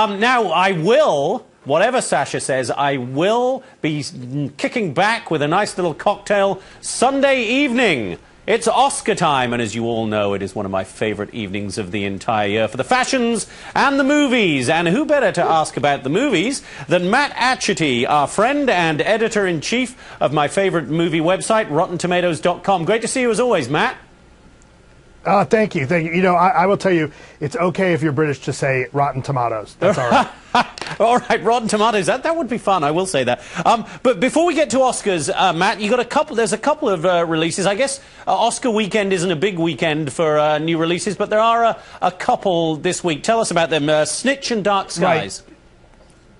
Now, I will, whatever Sasha says, I will be kicking back with a nice little cocktail Sunday evening. It's Oscar time, and as you all know, it is one of my favourite evenings of the entire year for the fashions and the movies. And who better to ask about the movies than Matt Atchity, our friend and editor-in-chief of my favourite movie website, RottenTomatoes.com. Great to see you as always, Matt. Thank you. Thank you. You know, I will tell you, it's okay if you're British to say Rotten Tomatoes. That's all right. All right, Rotten Tomatoes. That would be fun. I will say that. But before we get to Oscars, Matt, you got a couple. There's a couple of releases. I guess Oscar weekend isn't a big weekend for new releases, but there are a couple this week. Tell us about them. Snitch and Dark Skies. Right.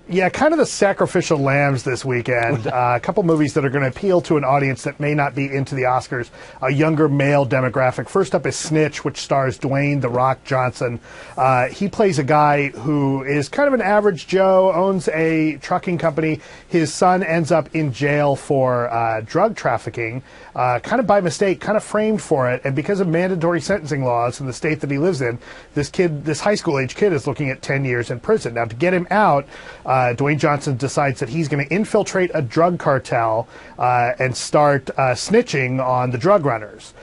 Yeah, kind of the sacrificial lambs this weekend. A couple movies that are going to appeal to an audience that may not be into the Oscars, a younger male demographic. First up is Snitch, which stars Dwayne "The Rock" Johnson. He plays a guy who is kind of an average Joe, owns a trucking company. His son ends up in jail for drug trafficking, kind of by mistake, kind of framed for it. And because of mandatory sentencing laws in the state that he lives in, this high school age kid is looking at 10 years in prison. Now, to get him out, Dwayne Johnson decides that he's going to infiltrate a drug cartel and start snitching on the drug runners.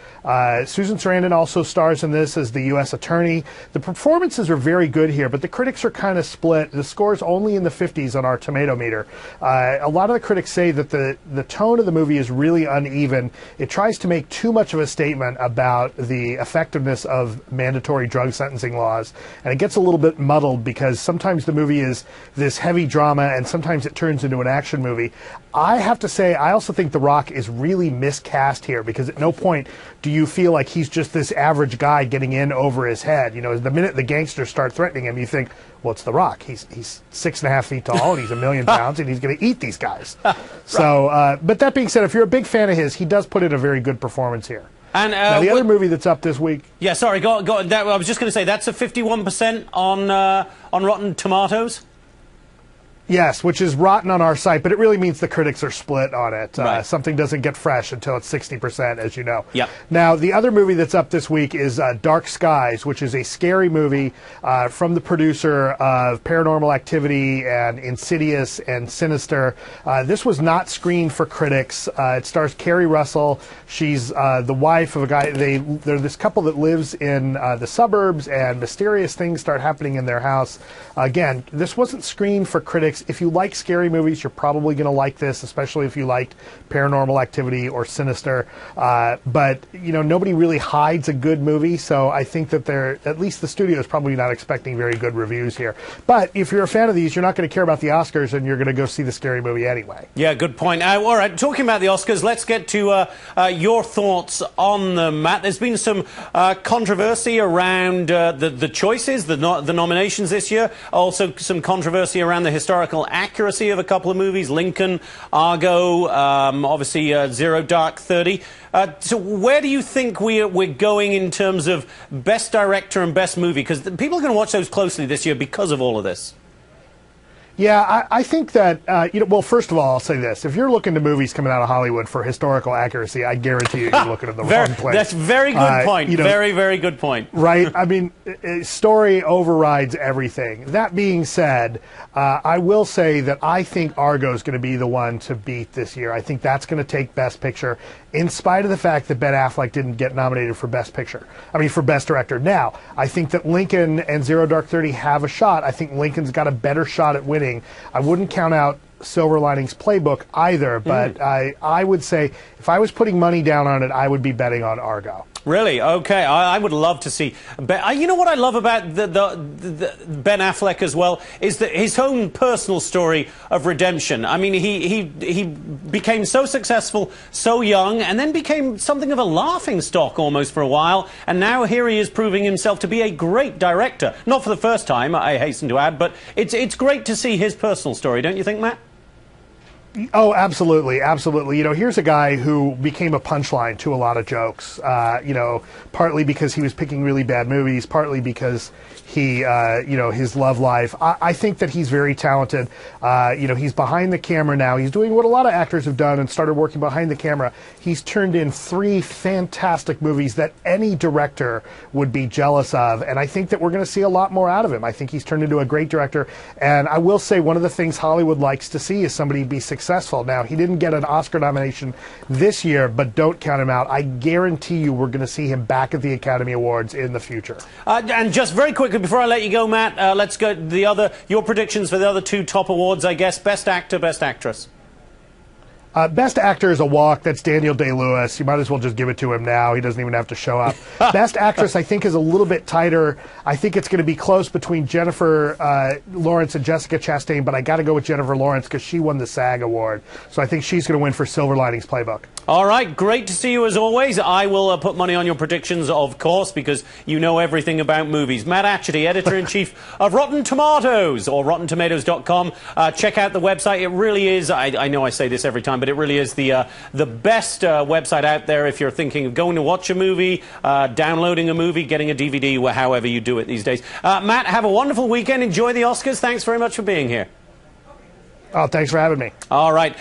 Susan Sarandon also stars in this as the U.S. attorney. The performances are very good here, but the critics are kind of split. The score's only in the 50s on our tomato meter. A lot of the critics say that the tone of the movie is really uneven. It tries to make too much of a statement about the effectiveness of mandatory drug sentencing laws, and it gets a little bit muddled because sometimes the movie is this heavy drama and sometimes it turns into an action movie. I have to say, I also think The Rock is really miscast here because at no point do you feel like he's just this average guy getting in over his head. You know, the minute the gangsters start threatening him, you think, well, it's The Rock. He's 6.5 feet tall and he's 1 million pounds and he's going to eat these guys. So, but that being said, if you're a big fan of his, he does put in a very good performance here. And now the other movie that's up this week. Yeah, sorry, go on. I was just going to say that's a 51% on Rotten Tomatoes. Yes, which is rotten on our site, but it really means the critics are split on it. Right. Something doesn't get fresh until it's 60%, as you know. Yep. Now, the other movie that's up this week is Dark Skies, which is a scary movie from the producer of Paranormal Activity and Insidious and Sinister. This was not screened for critics. It stars Kerry Russell. She's the wife of a guy. They're this couple that lives in the suburbs, and mysterious things start happening in their house. Again, this wasn't screened for critics. If you like scary movies, you're probably going to like this, especially if you liked Paranormal Activity or Sinister. But, you know, nobody really hides a good movie, so I think that at least the studio is probably not expecting very good reviews here. But if you're a fan of these, you're not going to care about the Oscars, and you're going to go see the scary movie anyway. Yeah, good point. All right, talking about the Oscars, let's get to your thoughts on them, Matt. There's been some controversy around the choices, the nominations this year. Also, some controversy around the historical accuracy of a couple of movies, Lincoln, Argo, obviously Zero Dark 30. So where do you think we're going in terms of Best Director and Best Movie? Because people are going to watch those closely this year because of all of this. Yeah, I think that, you know, well, first of all, I'll say this. If you're looking to movies coming out of Hollywood for historical accuracy, I guarantee you're looking at the wrong place. That's a very good point. You know, very, very good point. Right? I mean, story overrides everything. That being said, I will say that I think Argo is going to be the one to beat this year. I think that's going to take Best Picture, in spite of the fact that Ben Affleck didn't get nominated for Best Picture. I mean, for Best Director. Now, I think that Lincoln and Zero Dark 30 have a shot. I think Lincoln's got a better shot at winning. I wouldn't count out Silver Linings Playbook either, but I would say if I was putting money down on it, I would be betting on Argo. Really? Okay. I would love to see. You know what I love about the Ben Affleck as well is that his own personal story of redemption. I mean, he became so successful so young, and then became something of a laughing stock almost for a while, and now here he is proving himself to be a great director. Not for the first time, I hasten to add, but it's great to see his personal story, don't you think, Matt? Oh, absolutely, absolutely. You know, here's a guy who became a punchline to a lot of jokes. You know, partly because he was picking really bad movies, partly because he, you know, his love life. I think that he's very talented. You know, he's behind the camera now. He's doing what a lot of actors have done and started working behind the camera. He's turned in 3 fantastic movies that any director would be jealous of, and I think that we're going to see a lot more out of him. I think he's turned into a great director, and I will say one of the things Hollywood likes to see is somebody be successful. Now, he didn't get an Oscar nomination this year, but don't count him out. I guarantee you we're going to see him back at the Academy Awards in the future. And just very quickly, before I let you go, Matt, let's go to your predictions for the other 2 top awards, I guess. Best Actor, Best Actress. Best Actor is a walk. That's Daniel Day-Lewis. You might as well just give it to him now. He doesn't even have to show up. Best Actress, I think, is a little bit tighter. I think it's going to be close between Jennifer Lawrence and Jessica Chastain, but I got to go with Jennifer Lawrence because she won the SAG Award. So I think she's going to win for Silver Linings Playbook. All right, great to see you as always. I will put money on your predictions, of course, because you know everything about movies. Matt Atchity, Editor-in-Chief of Rotten Tomatoes, or RottenTomatoes.com. Check out the website. It really is, I know I say this every time, but it really is the best website out there if you're thinking of going to watch a movie, downloading a movie, getting a DVD, however you do it these days. Matt, have a wonderful weekend. Enjoy the Oscars. Thanks very much for being here. Oh, thanks for having me. All right.